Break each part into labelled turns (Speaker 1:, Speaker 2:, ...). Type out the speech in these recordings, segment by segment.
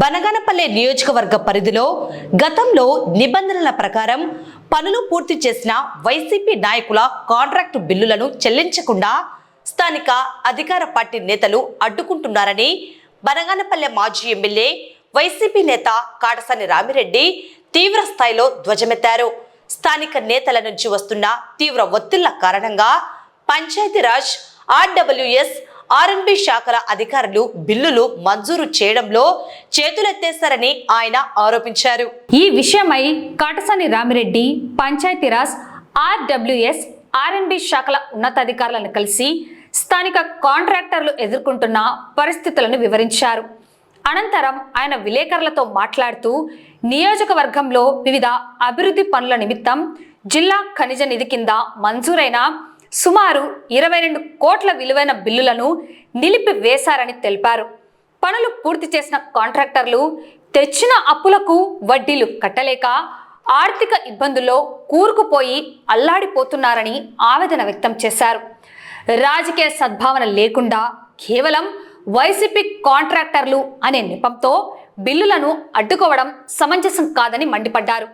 Speaker 1: బనగానపల్లె నియోజకవర్గ పరిధిలో గతంలో నిబంధనల ప్రకారం పనులు పూర్తి చేసిన వైసీపీ నాయకుల కాంట్రాక్టు బిల్లులను చెల్లించకుండా స్థానిక అధికార పార్టీ నేతలు అడ్డుకుంటున్నారని బనగానపల్లె మాజీ ఎమ్మెల్యే వైసీపీ నేత కాటసాని రామిరెడ్డి తీవ్ర స్థాయిలో ధ్వజమెత్తారు. స్థానిక నేతల నుంచి వస్తున్న తీవ్ర ఒత్తిళ్ల కారణంగా పంచాయతీరాజ్, ఆర్డబ్ల్యూఎస్, ఆర్ఎండ్బి శాఖల అధికారులు బిల్లులు మంజూరు చేయడంలో చేతులెత్తేశారని ఆయన ఆరోపించారు.
Speaker 2: ఈ విషయమై కాటసాని రామిరెడ్డి పంచాయతీరాజ్, ఆర్డబ్ల్యూఎస్, ఆర్ఎండ్బి శాఖల ఉన్నతాధికారులను కలిసి స్థానిక కాంట్రాక్టర్లు ఎదుర్కొంటున్న పరిస్థితులను వివరించారు. అనంతరం ఆయన విలేకరులతో మాట్లాడుతూ నియోజకవర్గంలో వివిధ అభివృద్ధి పనుల నిమిత్తం జిల్లా ఖనిజ నిధి కింద మంజూరైన సుమారు 22 కోట్ల విలువైన బిల్లులను నిలిపివేశారని తెలిపారు. పనులు పూర్తి చేసిన కాంట్రాక్టర్లు తెచ్చిన అప్పులకు వడ్డీలు కట్టలేక ఆర్థిక ఇబ్బందుల్లో కూరుకుపోయి అల్లాడిపోతున్నారని ఆవేదన వ్యక్తం చేశారు. రాజకీయ సద్భావన లేకుండా కేవలం వైసీపీ కాంట్రాక్టర్లు అనే నెపంతో బిల్లులను అడ్డుకోవడం సమంజసం కాదని మండిపడ్డారు.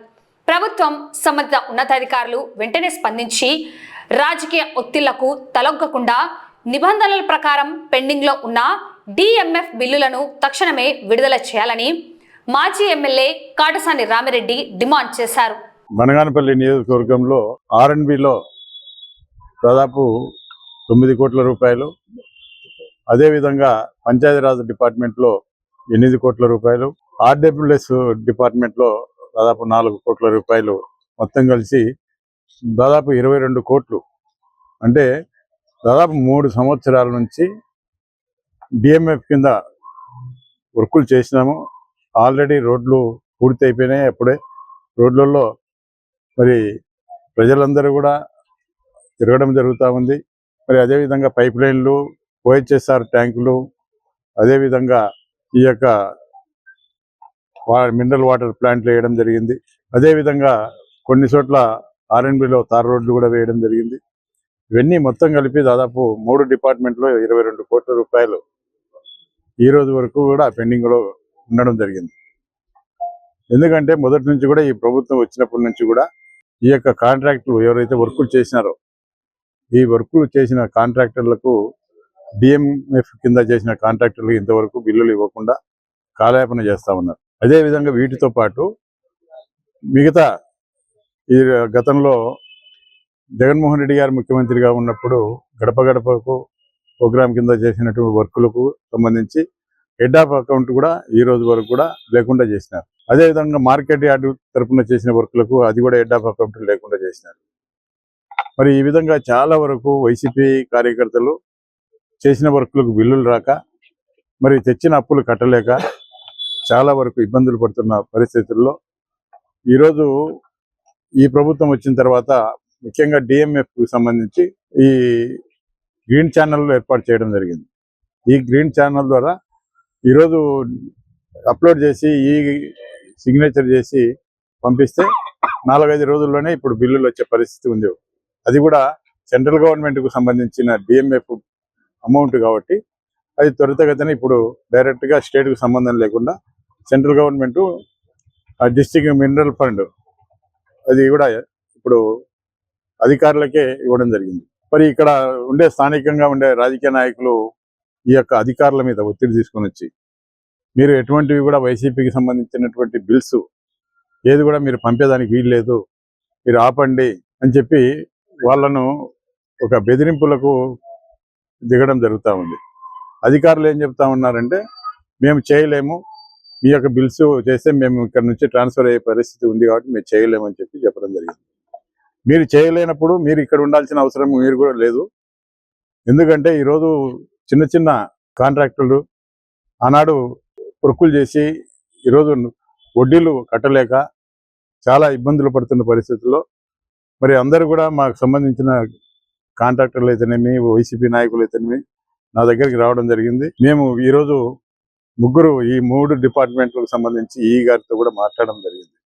Speaker 2: ప్రభుత్వం సంబంధిత ఉన్నతాధికారులు వెంటనే స్పందించి రాజకీయ ఒత్తిళ్లకు తలొగ్గకుండా నిబంధనల ప్రకారం పెండింగ్లో ఉన్న డిఎంఎఫ్ బిల్లులను తక్షణమే విడుదల చేయాలని మాజీ ఎమ్మెల్యే కాటసాని రామిరెడ్డి డిమాండ్ చేశారు.
Speaker 3: బనగానపల్లి నియోజకవర్గంలో ఆర్ఎండ్బిలో దాదాపు 9 కోట్ల రూపాయలు, అదేవిధంగా పంచాయతీరాజ్ డిపార్ట్మెంట్లో 8 కోట్ల రూపాయలు, ఆర్డబ్ల్యూఎస్ డిపార్ట్మెంట్లో దాదాపు 4 కోట్ల రూపాయలు, మొత్తం కలిసి దాదాపు 22 కోట్లు. అంటే దాదాపు 3 సంవత్సరాల నుంచి డిఎంఎఫ్ కింద వర్కులు చేసినాము. ఆల్రెడీ రోడ్లు పూర్తి అయిపోయినాయి. అప్పుడే రోడ్లలో మరి ప్రజలందరూ కూడా తిరగడం జరుగుతూ ఉంది. మరి అదేవిధంగా పైప్ లైన్లు, ఓహెచ్ఎస్ఆర్ ట్యాంకులు, అదేవిధంగా ఈ యొక్క మినరల్ వాటర్ ప్లాంట్లు వేయడం జరిగింది. అదేవిధంగా కొన్ని చోట్ల ఆర్ఎండ్బిలో తార్ రోడ్లు కూడా వేయడం జరిగింది. ఇవన్నీ మొత్తం కలిపి దాదాపు 3 డిపార్ట్మెంట్లో 22 కోట్ల రూపాయలు ఈ రోజు వరకు కూడా పెండింగ్లో ఉండడం జరిగింది. ఎందుకంటే మొదటి నుంచి కూడా ఈ ప్రభుత్వం వచ్చినప్పటి నుంచి కూడా ఈ యొక్క కాంట్రాక్టులు ఎవరైతే వర్కులు చేసినారో ఈ వర్కులు చేసిన కాంట్రాక్టర్లకు డిఎంఎఫ్ కింద చేసిన కాంట్రాక్టర్లకు ఇంతవరకు బిల్లులు ఇవ్వకుండా కాలయాపన చేస్తూ ఉన్నారు. అదేవిధంగా వీటితో పాటు మిగతా ఈ గతంలో జగన్మోహన్ రెడ్డి గారు ముఖ్యమంత్రిగా ఉన్నప్పుడు గడప గడపకు ప్రోగ్రాం కింద చేసినటువంటి వర్కులకు సంబంధించి హెడ్ ఆఫ్ అకౌంట్ కూడా ఈ రోజు వరకు కూడా లేకుండా చేసినారు. అదేవిధంగా మార్కెట్ యార్డు తరఫున చేసిన వర్కులకు అది కూడా హెడ్ ఆఫ్ అకౌంట్ లేకుండా చేసినారు. మరి ఈ విధంగా చాలా వరకు వైసీపీ కార్యకర్తలు చేసిన వర్కులకు బిల్లులు రాక, మరి తెచ్చిన అప్పులు కట్టలేక చాలా వరకు ఇబ్బందులు పడుతున్న పరిస్థితుల్లో ఈరోజు ఈ ప్రభుత్వం వచ్చిన తర్వాత ముఖ్యంగా డిఎంఎఫ్కి సంబంధించి ఈ గ్రీన్ ఛానల్ ఏర్పాటు చేయడం జరిగింది. ఈ గ్రీన్ ఛానల్ ద్వారా ఈరోజు అప్లోడ్ చేసి ఈ సిగ్నేచర్ చేసి పంపిస్తే 4-5 రోజుల్లోనే ఇప్పుడు బిల్లులు వచ్చే పరిస్థితి ఉంది. అది కూడా సెంట్రల్ గవర్నమెంట్కు సంబంధించిన డిఎంఎఫ్ అమౌంట్ కాబట్టి అది త్వరితగతిన ఇప్పుడు డైరెక్ట్గా స్టేట్కు సంబంధం లేకుండా central government district mineral fund అది కూడా ఇప్పుడు అధికారులకే ఇవ్వడం జరిగింది. మరి ఇక్కడ ఉండే స్థానికంగా ఉండే రాజకీయ నాయకులు ఈ యొక్క అధికారుల మీద ఒత్తిడి తీసుకొని వచ్చి మీరు ఎటువంటివి కూడా వైసీపీకి సంబంధించినటువంటి బిల్స్ ఏది కూడా మీరు పంపేదానికి వీలు లేదు, మీరు ఆపండి అని చెప్పి వాళ్ళను ఒక బెదిరింపులకు దిగడం జరుగుతూ ఉంది. అధికారులు ఏం చెప్తా ఉన్నారంటే మేము చేయలేము, మీ యొక్క బిల్స్ చేస్తే మేము ఇక్కడ నుంచి ట్రాన్స్ఫర్ అయ్యే పరిస్థితి ఉంది కాబట్టి మేము చేయలేమని చెప్పి చెప్పడం జరిగింది. మీరు చేయలేనప్పుడు మీరు ఇక్కడ ఉండాల్సిన అవసరం మీరు కూడా లేదు. ఎందుకంటే ఈరోజు చిన్న చిన్న కాంట్రాక్టర్లు ఆనాడు వర్కులు చేసి ఈరోజు వడ్డీలు కట్టలేక చాలా ఇబ్బందులు పడుతున్న పరిస్థితుల్లో మరి అందరూ కూడా మాకు సంబంధించిన కాంట్రాక్టర్లు అయితేనేమి, వైసీపీ నాయకులు అయితేనేమి నా దగ్గరికి రావడం జరిగింది. మేము ఈరోజు ముగ్గురు ఈ 3 డిపార్ట్మెంట్లకు సంబంధించి ఈ గారితో కూడా మాట్లాడడం జరిగింది.